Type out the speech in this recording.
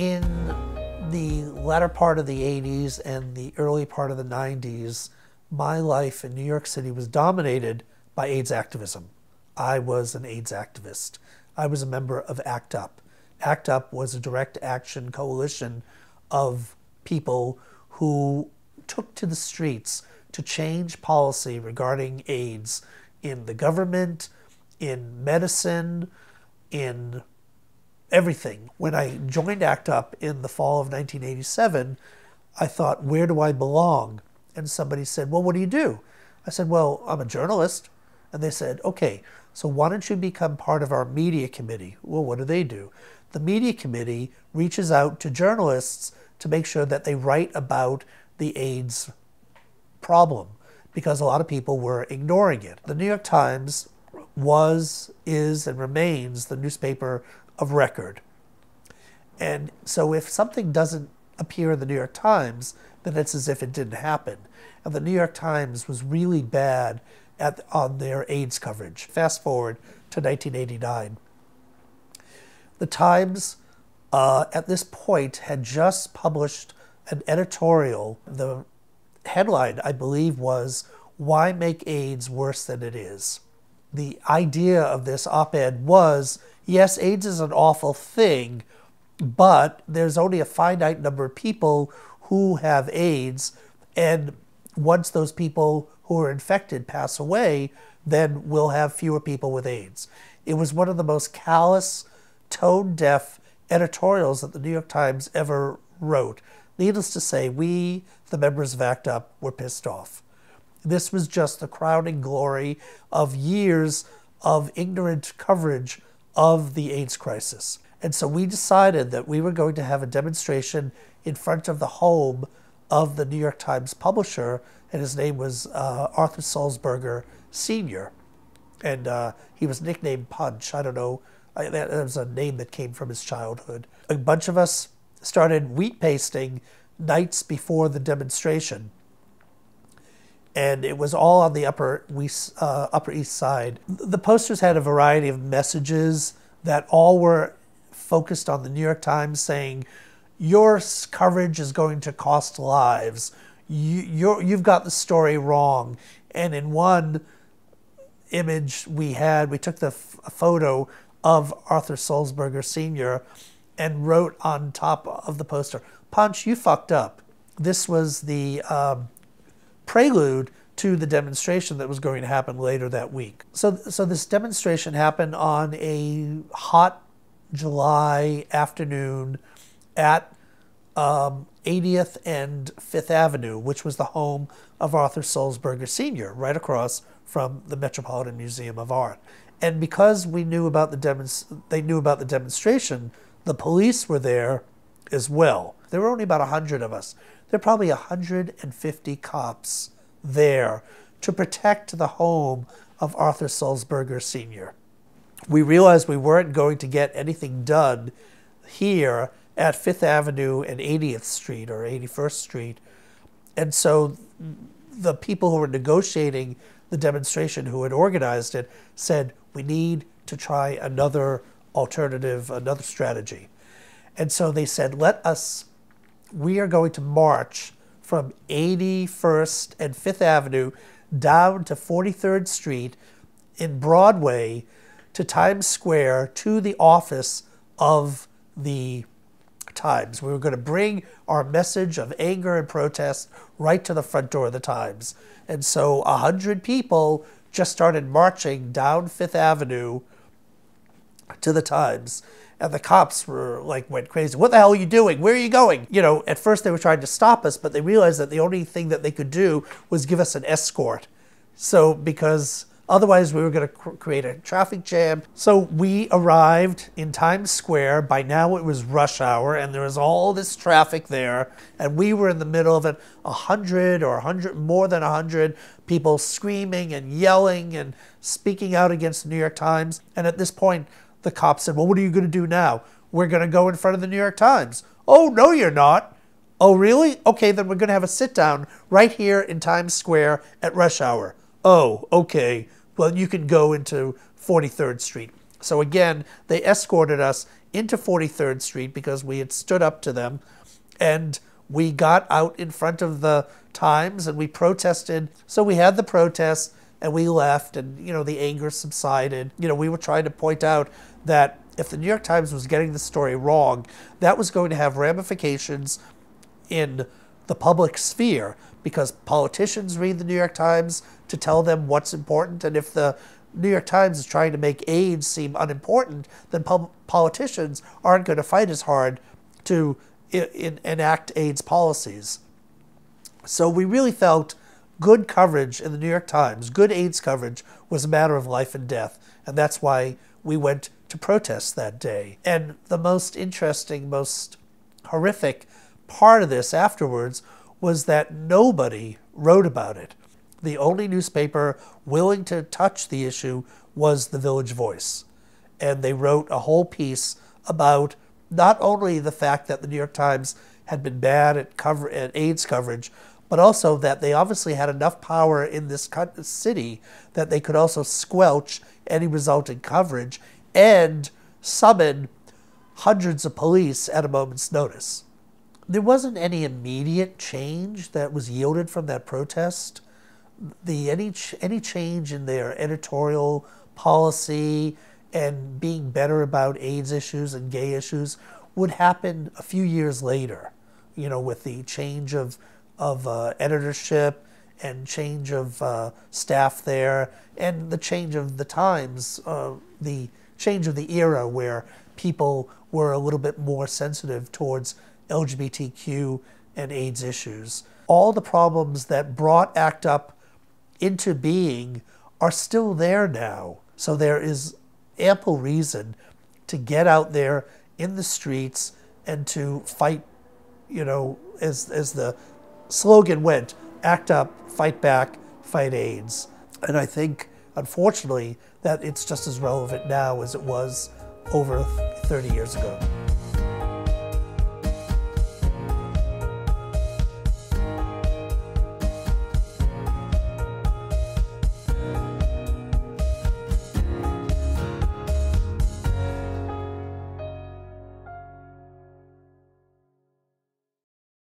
In the latter part of the 80s and the early part of the 90s, my life in New York City was dominated by AIDS activism. I was an AIDS activist. I was a member of ACT UP. ACT UP was a direct action coalition of people who took to the streets to change policy regarding AIDS in the government, in medicine, in everything. When I joined ACT UP in the fall of 1987, I thought, where do I belong? And somebody said, well, what do you do? I said, well, I'm a journalist. And they said, okay, so why don't you become part of our media committee? Well, what do? The media committee reaches out to journalists to make sure that they write about the AIDS problem, because a lot of people were ignoring it. The New York Times was, is, and remains the newspaper of record. And so if something doesn't appear in the New York Times, then it's as if it didn't happen. And the New York Times was really bad on their AIDS coverage. Fast forward to 1989. The Times, at this point, had just published an editorial. The headline, I believe, was, "Why Make AIDS Worse Than It Is?" The idea of this op-ed was, yes, AIDS is an awful thing, but there's only a finite number of people who have AIDS, and once those people who are infected pass away, then we'll have fewer people with AIDS. It was one of the most callous, tone-deaf editorials that the New York Times ever wrote. Needless to say, we, the members of ACT UP, were pissed off. This was just the crowning glory of years of ignorant coverage of the AIDS crisis. And so we decided that we were going to have a demonstration in front of the home of the New York Times publisher, and his name was Arthur Sulzberger Sr. And he was nicknamed Punch. I don't know, that was a name that came from his childhood. A bunch of us started wheat pasting nights before the demonstration. And it was all on the Upper East Side. The posters had a variety of messages that all were focused on the New York Times, saying, your coverage is going to cost lives. You've got the story wrong. And in one image we took the photo of Arthur Sulzberger Sr. and wrote on top of the poster, Punch, you fucked up. This was the prelude to the demonstration that was going to happen later that week. So this demonstration happened on a hot July afternoon at 80th and 5th Avenue, which was the home of Arthur Sulzberger Sr., right across from the Metropolitan Museum of Art. And because we knew about they knew about the demonstration, the police were there as well. There were only about 100 of us. There were probably 150 cops there to protect the home of Arthur Sulzberger Sr. We realized we weren't going to get anything done here at 5th Avenue and 80th Street or 81st Street. And so the people who were negotiating the demonstration, who had organized it, said, we need to try another alternative, another strategy. And so they said, we are going to march from 81st and 5th Avenue down to 43rd Street in Broadway to Times Square to the office of the Times. We were going to bring our message of anger and protest right to the front door of the Times. And so 100 people just started marching down 5th Avenue to the Times. And the cops went crazy. What the hell are you doing? Where are you going? You know, at first they were trying to stop us, but they realized that the only thing that they could do was give us an escort. So, because otherwise we were going to create a traffic jam. So we arrived in Times Square. By now it was rush hour, and there was all this traffic there. And we were in the middle of it, 100 or 100, more than 100 people screaming and yelling and speaking out against the New York Times. And at this point, the cops said, well, what are you going to do now? We're going to go in front of the New York Times. Oh, no, you're not. Oh, really? Okay, then we're going to have a sit-down right here in Times Square at rush hour. Oh, okay. Well, you can go into 43rd Street. So again, they escorted us into 43rd Street because we had stood up to them, and we got out in front of the Times and we protested. So we had the protests and we left, and the anger subsided. We were trying to point out that if the New York Times was getting the story wrong, that was going to have ramifications in the public sphere, because politicians read the New York Times to tell them what's important, and if the New York Times is trying to make AIDS seem unimportant, then politicians aren't going to fight as hard to enact AIDS policies. So we really felt good coverage in the New York Times, good AIDS coverage, was a matter of life and death, and that's why we went to protest that day. And the most interesting, most horrific part of this afterwards was that nobody wrote about it. The only newspaper willing to touch the issue was the Village Voice. And they wrote a whole piece about not only the fact that the New York Times had been bad at AIDS coverage, but also that they obviously had enough power in this city that they could also squelch any resulting coverage and summon hundreds of police at a moment's notice. There wasn't any immediate change that was yielded from that protest. Any change in their editorial policy and being better about AIDS issues and gay issues would happen a few years later, with the change of editorship and change of staff there, and the change of the times, the change of the era where people were a little bit more sensitive towards LGBTQ and AIDS issues. All the problems that brought ACT UP into being are still there now. So there is ample reason to get out there in the streets and to fight, as the slogan went, ACT UP, fight back, fight AIDS. And I think, unfortunately, that it's just as relevant now as it was over 30 years ago.